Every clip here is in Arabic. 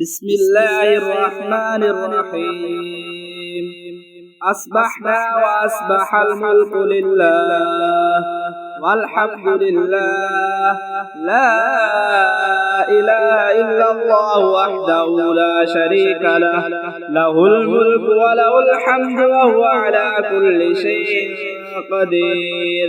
بسم الله الرحمن الرحيم. أصبحنا وأصبح الملك لله والحمد لله، لا إله إلا الله وحده لا شريك له، له الملك وله الحمد وهو على كل شيء قدير.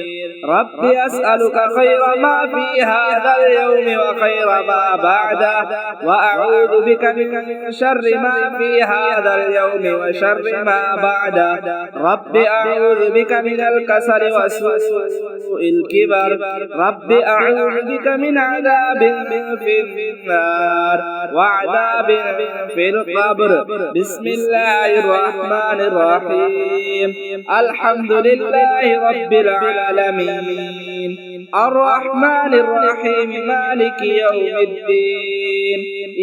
رب أسألك خير ما في هذا اليوم وخير ما بعده، وأعوذ بك من شر ما في هذا اليوم وشر ما بعده. رب أعوذ بك من الكسل وسوء الكبر. رب أعوذ بك من عذاب في النار وعذاب في القبر. بسم الله الرحمن الرحيم. الحمد لله رب العالمين، الرحمن الرحيم، مالك يوم الدين.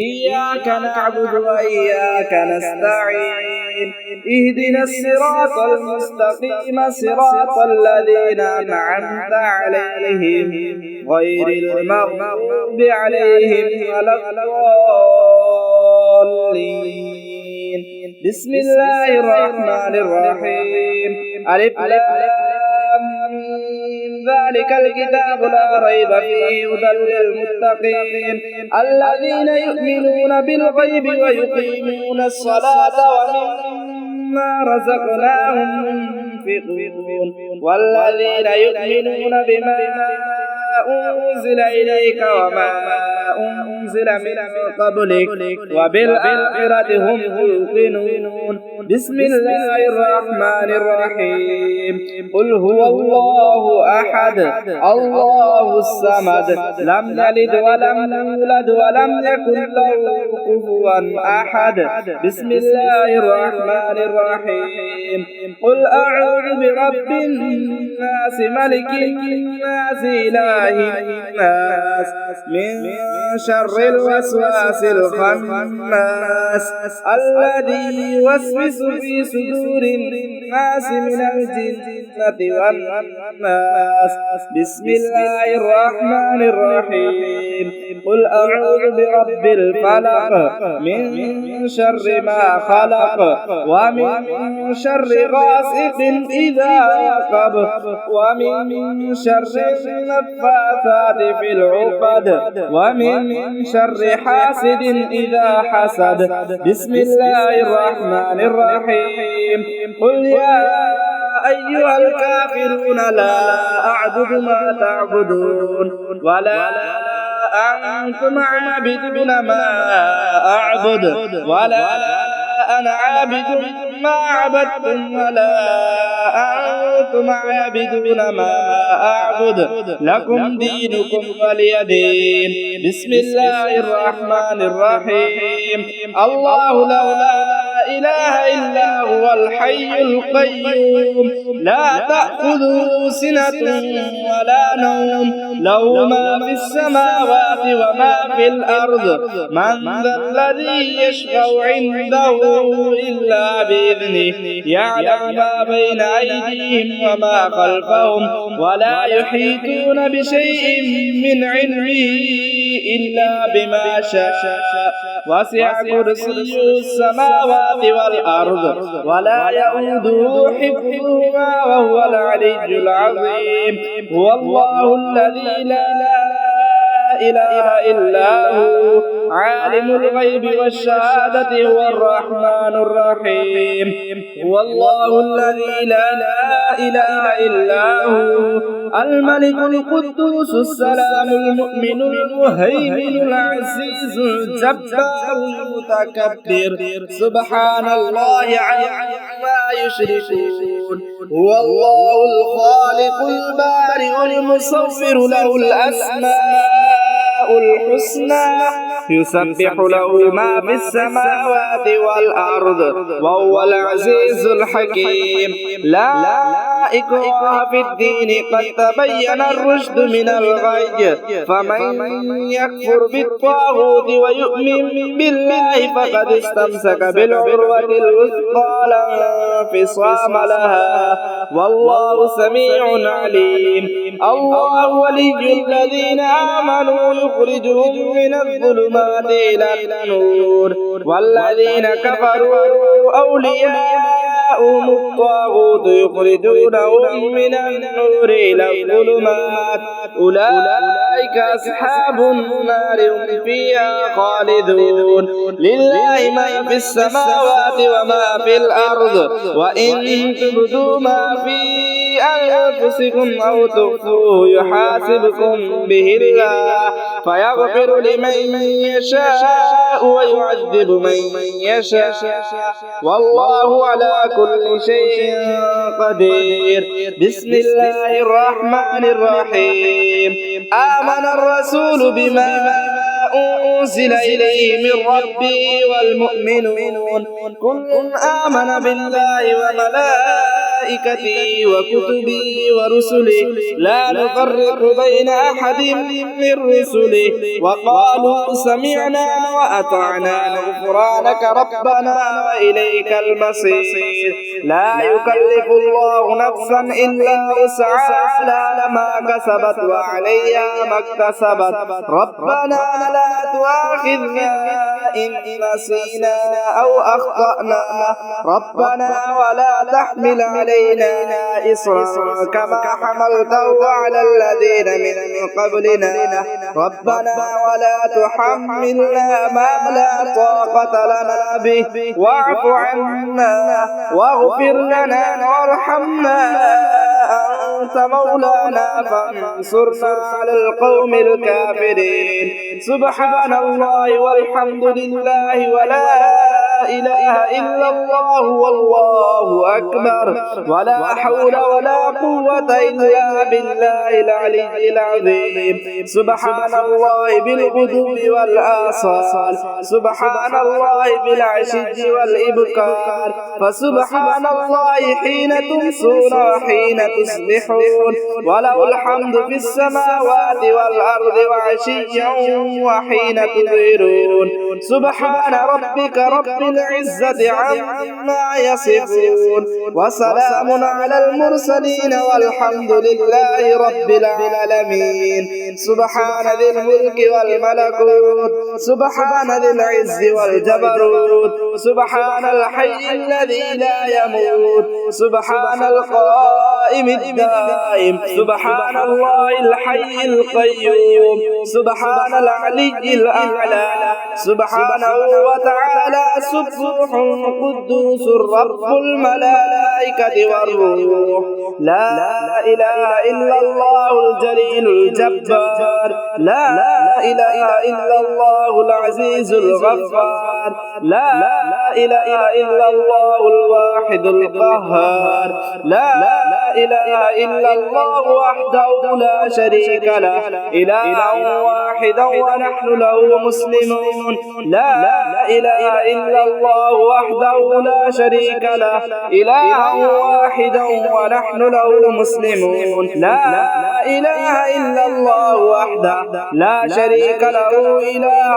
إياك نعبد وإياك نستعين. اهدنا الصراط المستقيم، صراط الذين أنعمت عليهم غير المغضوب عليهم ولا الضالين. بسم الله الرحمن الرحيم. ألف لام ميم. ذلك الكتاب لا ريب فيه هدى للمتقين الذين يؤمنون بالغيب ويقيمون الصلاة ومما رزقناهم ينفقون والذين يؤمنون بما أنزل إليك وما أنزل من قبلك وبالآخرة هم يوقنون. بسم الله الرحمن الرحيم. قل هو الله أحد الله الصمد لم يلد ولم يولد ولم يكن له كفوا أحد. بسم الله الرحمن الرحيم. قل أعوذ برب الناس ملك الناس إله الناس من شر الوسواس الخناس الذي يوسوس في صدور الناس من الجنة والناس. بسم الله الرحمن الرحيم. قل أعوذ برب الفلق من شر ما خلق ومن شر غاسق إذا وقب ومن شر النفاثات في العقد ومن شر حاسد إذا حسد. بسم الله الرحمن الرحيم. قل يا أيها الكافرون لا أعبد ما تعبدون ولا أنتم عابدون ما أعبد ولا أنا عابد ما عبدتم ولا أنتم عابدون ما أعبد لكم دينكم ولي دين. بسم الله الرحمن الرحيم. الله لا إله إلا هو الحي القيوم لا تأخذه سنة ولا نوم له ما في السماوات وما في الأرض. من ذا الذي يشفع عنده إلا بإذنه يعلم ما بين أيديهم وما خلفهم ولا يحيطون بشيء من علمه إلا بما شاء. وسع كرسيه السماوات والأرض ولا يؤوده حفظهما وهو العلي العظيم. هو الله الذي لا إله إلا هو عالم الغيب والشهادة هو الرحمن الرحيم. هو الله الذي لا إله إلا هو الملك القدوس السلام المؤمن المهيمن العزيز الجبار المتكبر سبحان الله عما يشركون. هو الله الخالق البارئ المصور له الأسماء الحسنى يسبح له ما في السماوات والأرض وهو العزيز الحكيم. لا إكراه في الدين قد تبين الرشد من الغي فمن يكفر بالطاغوت ويؤمن بالله فقد استمسك بالعروة الوثقى لا انفصام لها والله سميع عليم. الله ولي الذين آمنوا يخرجهم من الظلمات إلى النور والذين كفروا أولياءهم الطاغوت يخرجونهم من النور إلى الظلمات أولئك أصحاب النار هم فيها خالدون. لله ما في السماوات وما في الأرض وإن تبدوا ما في أنفسكم أو تخفوه يحاسبكم به الله فيغفر لمن يشاء ويعذب من يشاء والله على كل شيء قدير. بسم الله الرحمن الرحيم. آمن الرسول بما أنزل إليه من ربه والمؤمنون كل آمن بالله وملائكته وكتبه ورسله لا نفرق بين أحد من رسله وقالوا سمعنا وأطعنا غفرانك ربنا وإليك المصير. لا يكلف الله نفسا إلا وسعها لها ما كسبت وعليها ما اكتسبت ربنا لا تؤاخذنا إن نسينا أو أخطأنا ربنا ولا تحمل علينا إصرا كما حملته على الذين من قبلنا ربنا ولا تحملنا ما لا طاقة لنا به واعف عنا واغفر لنا وارحمنا أنت مولانا فانصرنا على القوم الكافرين. سبحان الله والحمد لله ولا إله إلا الله والله أكبر ولا حول ولا قوة إلا بالله العلي العظيم. سبحان الله بالغدو والآصال سبحان الله بالعشي والإبكار فسبحان الله حين تمسون وحين تصبحون وله الحمد في السماوات والأرض وعشيا وحين تظهرون. سبحان ربك رب العزة عما يصفون وسلام على المرسلين والحمد لله رب العالمين. سبحان ذي الملك والملكوت سبحان ذي العز والجبروت سبحان الحي الذي لا يموت سبحان القائم الدائم سبحان الله الحي القيوم سبحان العلي الأعلى سبحانه وتعالى سبح قدوس رب الملائكة والروح. لا إله إلا الله الجليل الجبار لا إله إلا الله العزيز الغفار لا إله إلا الله الواحد القهار لا إله إلا الله وحده لا شريك له إله واحدا ونحن له مسلمون لا إله إلا الله وحده لا شريك له إله واحدا ونحن له مسلمون لا إله إلا الله وحده لا شريك له إله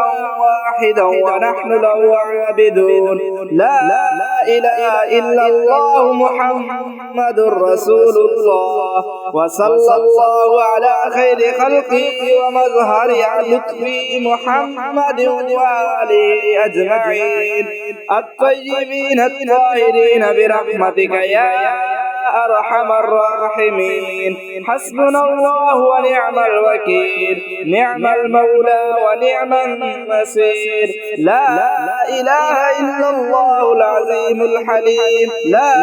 واحدا ونحن له عابدون لا إله إلا الله محمد رسول الله وصلى الله على خير خلقه ومظهر لطفه محمد وآله أجمعين الطيبين الطاهرين برحمتك يا أرحم الراحمين. حسبنا الله ونعم الوكيل نعم المولى ونعم النصير. لا إله إلا الله العظيم الحليم لا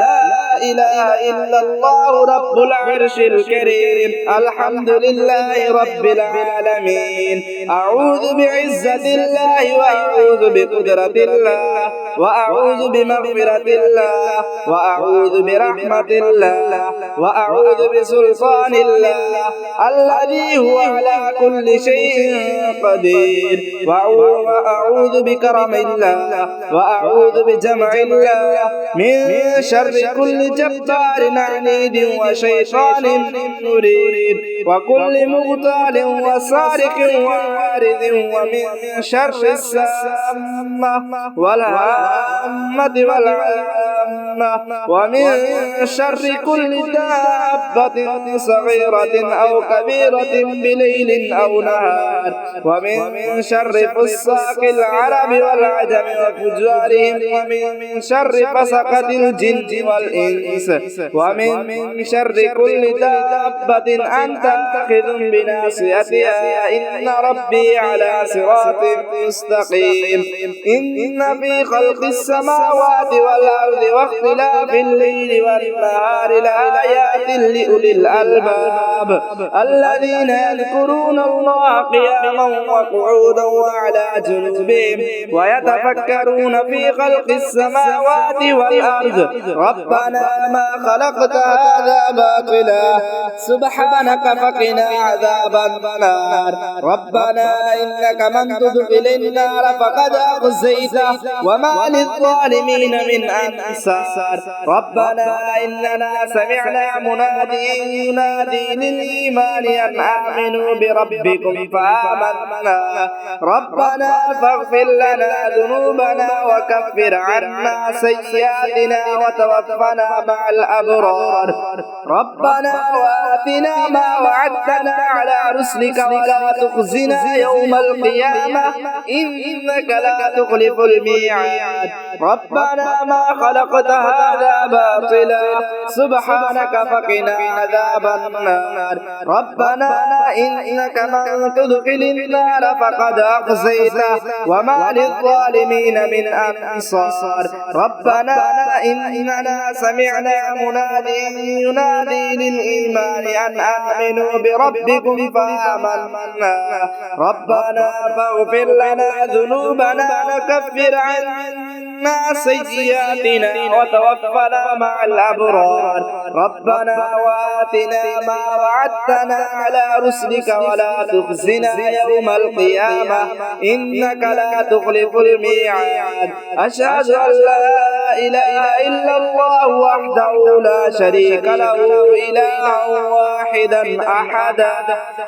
إله إلا الله رب العرش الكريم. الحمد لله رب العالمين. أعوذ بعزة الله وأعوذ بقدرة الله وأعوذ بمغفرة الله وأعوذ برحمة الله وأعوذ بسلطان الله الذي هو على كل شيء قدير وأعوذ بكرم الله وأعوذ بجمع الله من شر كل كل جبار عنيد وشيطان مريد وكل مغتال وسارق ووارد ومن شر السامة والهامة والعامة ومن شر كل دابة صغيرة أو كبيرة بليل أو نهار ومن شر فساق العرب والعجم وفجارهم ومن شر فسقة الجن والإنس ومن شر كل دابة أنت آخذ بناصيتها إن ربي على صراط مستقيم إن في خلق السماوات والأرض واختلاف الليل والنهار لآيات لأولي الألباب الذين يذكرون الله قياما وقعودا وعلى جنوبهم ويتفكرون في خلق السماوات والأرض ربنا ما خلقت هذا باطلا سبحانك فقنا عذاب النار ربنا إنك من تدخل النار فقد أخزيته وما للظالمين من أنصار ربنا إننا سمعنا مناديا ينادي للإيمان أن آمنوا بربكم فآمنا ربنا فاغفر لنا ذنوبنا وكفر عنا سيئاتنا وتوفنا مع الأبرار ربنا وآتنا ما وعدتنا على رسلك ولا تخزنا يوم القيامة إنك لا تخلف الميعاد ربنا ما خلقت هذا باطلا سبحانك فقنا عذاب النار ربنا إنك من تدخل النار فقد أخزيته وما للظالمين من أنصار ربنا إننا سمعنا مناديا ينادي للإيمان أن آمنوا بربكم فآمنا ربنا فاغفر لنا ذنوبنا وكفر عنا سيئاتنا وتوفنا مع الأبرار ربنا وآتنا ما وعدتنا على رسلك ولا تخزنا يوم القيامة إنك لا تخلف الميعاد أشهد أن لا إله إلا الله وحده لا شريك له إلها واحدا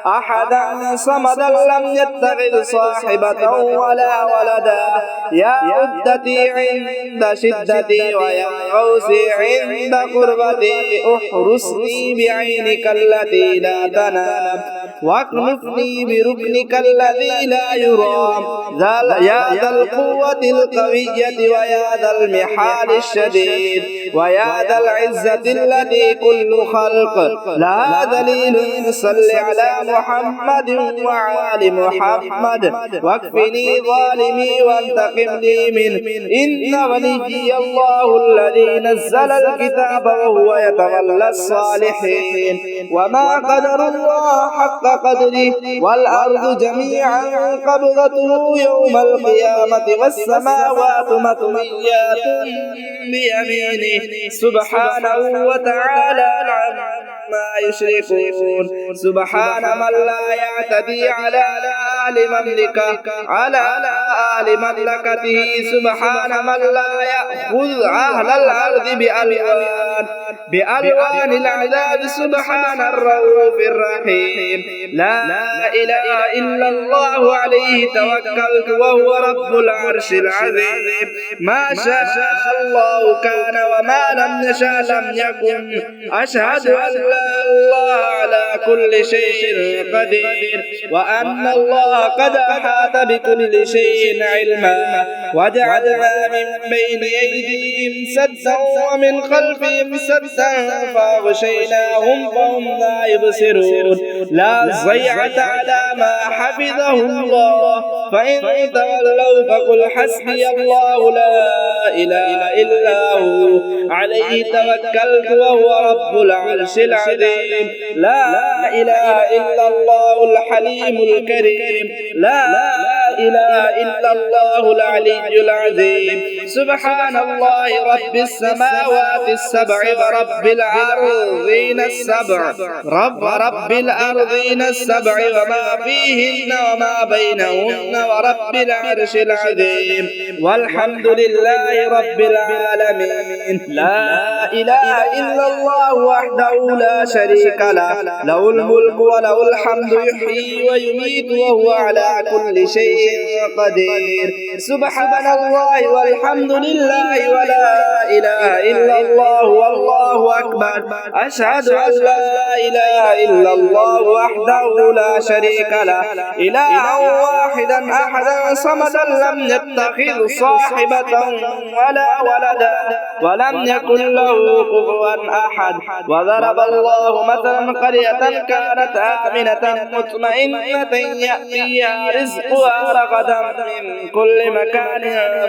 أحدا صمدا لم يتخذ صاحبة ولا ولدا يا عدتي عند شدتي ويا غوثي عند قربتي احرسني بعينك التي لا تنام واكنفني بركنك الذي لا يرام يا ذا القوة القوية ويا ذا المحال الشديد ويا ذا العزة التي كل خلق لا ذليل صل على محمد وعلى محمد واكفني ظالمي وانتقم لي منه إن وليي الله الذي نزل الكتاب وهو يتولى الصالحين وما قدر الله حق قدره والأرض جميعا قبضته يوم القيامة والسماوات مطويات بيمينه سبحانه وتعالى عما يشركون سبحان من لا يعتدي على آل مملكته سبحان من لا يأخذ أهل الأرض بألوان العذاب سبحان الرؤوف الرحيم لا إله إلا الله عليه توكلت وهو رب العرش العظيم ما شاء الله كان وما لم يشاء لم يكن أشهد أن لا الله على كل شيء قدير وأن الله قد أحاط بكل شيء علما وجعلنا من بين أيديهم سدا ومن خلفهم سدا فأغشيناهم فهم لا يبصرون لا ضيعة على ما حفظه الله فإن تولوا فقل حسبي الله لا إله إلا هو عليه توكلت وهو رب العرش العظيم لا إله إلا الله الحليم الكريم لا إله إلا الله العلي العظيم سبحان الله رب السماوات السبع ورب الأرضين السبع رب الأرضين السبع وما فيهن وما بينهن ورب العرش العظيم والحمد لله رب العالمين لا إله إلا الله وحده لا شريك له له الملك وله الحمد يحيي ويميت وهو على كل شيء قدير سبحان الله والحمد لله ولا إله إلا الله والله أكبر أشهد أن لا إله إلا الله وحده لا شريك له إلها واحدا أحدا صمدا لم يتخذ صاحبة ولا ولدا ولم يكن له كفوا أحد وضرب الله مثلا قرية كانت آمنة مطمئنة يأتيها رزقها رغدا من كل مكان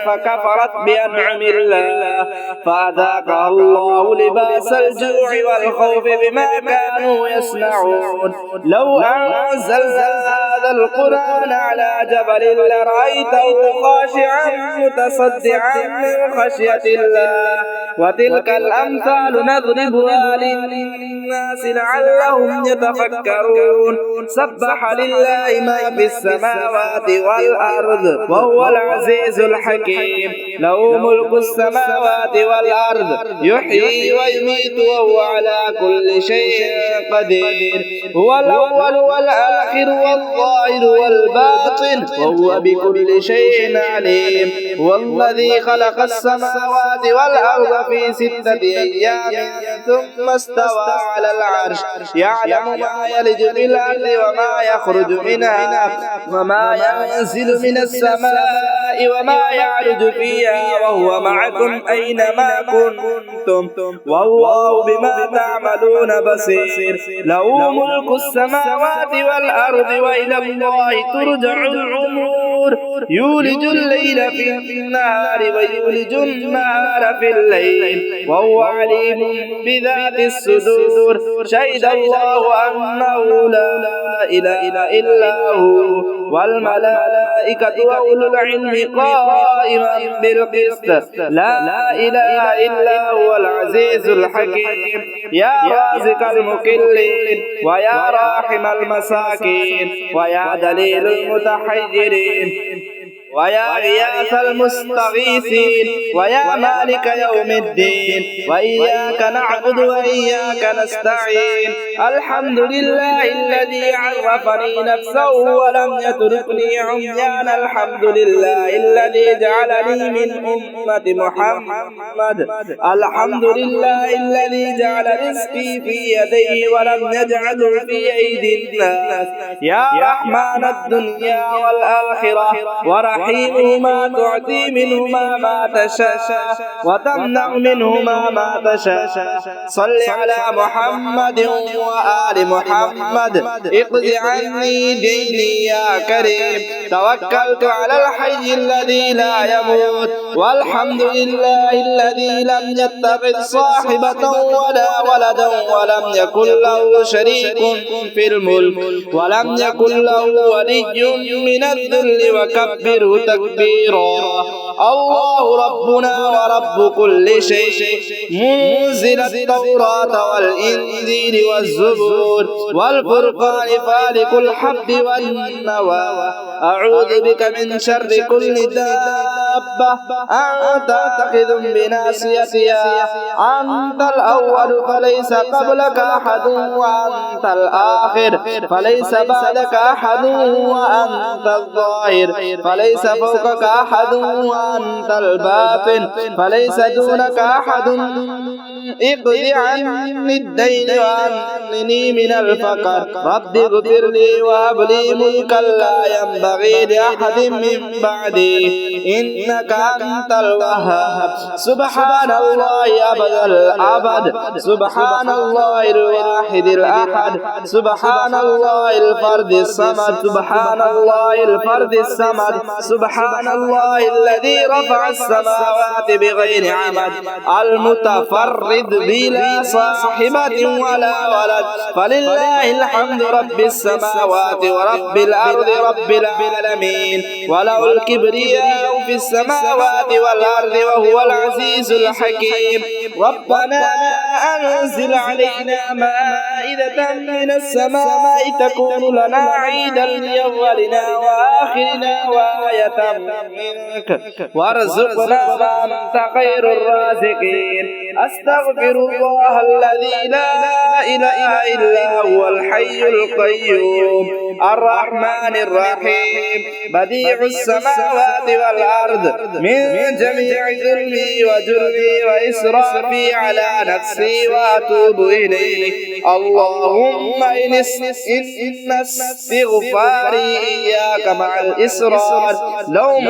فكفرت بأنعم الله فأذاقها الله لباس الجوع والخوف بما كانوا يصنعون لو أنزلنا هذا القرآن على جبل لرأيته خاشعا متصدعا من خشية الله وتلك الأمثال نضربها للناس لعلهم يتفكرون سبح لله ما في السماوات والأرض وهو العزيز الحكيم له ملك السماوات والأرض يحيي ويميت وهو على كل شيء قدير هو الأول والآخر والظاهر والباطن وهو بكل شيء عليم هو الذي خلق السماوات والأرض في 6 أيام ثم استوى على العرش يعلم ما يلج في الأرض وما يخرج منها وما ينزل من السماء وما يعرج فيها وهو معكم أينما كنتم والله بما تعملون بصير له ملك السماوات والأرض وإلى الله ترجع الأمور يولج الليل في النهار ويولج النهار في الليل وهو عليم بذات الصدور شهد الله أنه لا إله إلا هو والملائكة وأولو العلم قائما بالقسط لا إله إلا هو العزيز الحكيم يا رازق المكلين ويا راحم المساكين ويا دليل المتحيرين ويا غياث المستغيثين ويا مالك يوم الدين وإياك نعبد وإياك نستعين الحمد لله الذي عرفني نفسه ولم يتركني عميانا الحمد لله الذي جعلني من أمة محمد الحمد لله الذي جعل رزقي في يديه ولم يجعله في أيدي الناس يا رحمن الدنيا والآخرة ورحيمهما تعطي منهما ما تشاء وتمنع منهما ما تشاء صل على محمد وآل محمد اقض عني ديني يا كريم توكلت على الحي الذي لا يموت والحمد لله الذي لم يتخذ صاحبة ولا ولدا ولم يكن له شريك في الملك ولم يكن له ولي من الذل وكبره تكبيرا الله ربنا ورب كل شيء منزل التوراة والإنجيل والزبور والفرقان فالق الحب والنوى أعوذ بك من شر كل دابة أنت تأخذ بناصيتها أنت الأول فليس قبلك أحد وأنت الآخر فليس بعدك أحد وأنت الظاهر فليس فوقك أحد وأنت الباطن فليس دونك أحد اقض عني الدين وأغنني من الفقر رب اغفر لي وهب لي ملكا لا ينبغي لأحد من بعدي إنك أنت الوهاب سبحان الله أبد الأبد سبحان الله الواحد الأحد سبحان الله الفرد الصمد سبحان الله الفرد الصمد سبحان الله الذي رفع السماوات بغير عمد المتفرد فرد بلا صاحبة ولا ولد فلله الحمد رب السماوات ورب الأرض رب العالمين وله الكبرياء في السماوات والأرض وهو العزيز الحكيم ربنا أنزل علينا مائدة من السماء تكون لنا عيدا لأولنا وآخرنا وآية منك وارزقنا وأنت خير الرازقين أستغفر الله الذي لا إله إلا هو الحي القيوم الرحمن الرحيم بديع السماوات والأرض من جميع ظلمي وجرمي وإسرافي على نفسي وأتوب إليه اللهم إن استغفاري إياك مع الإصرار لوم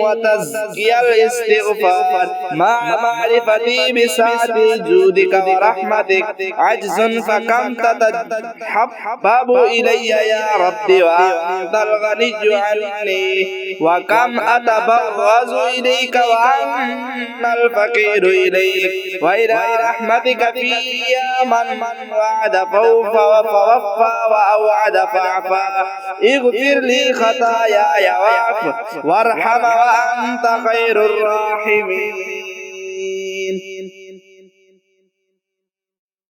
وتزكي الاستغفار مع معرفتي بسعة جودك ورحمتك عجز فكم تتحبب إلي يا ربي وأنت الغني عني وكم أتبغض إليك وأنا الفقير إليك وإلى رحمتك في من وعد فوفى وأوعد فعفى اغفر لي خطاياي وارحم وأنت خير الراحمين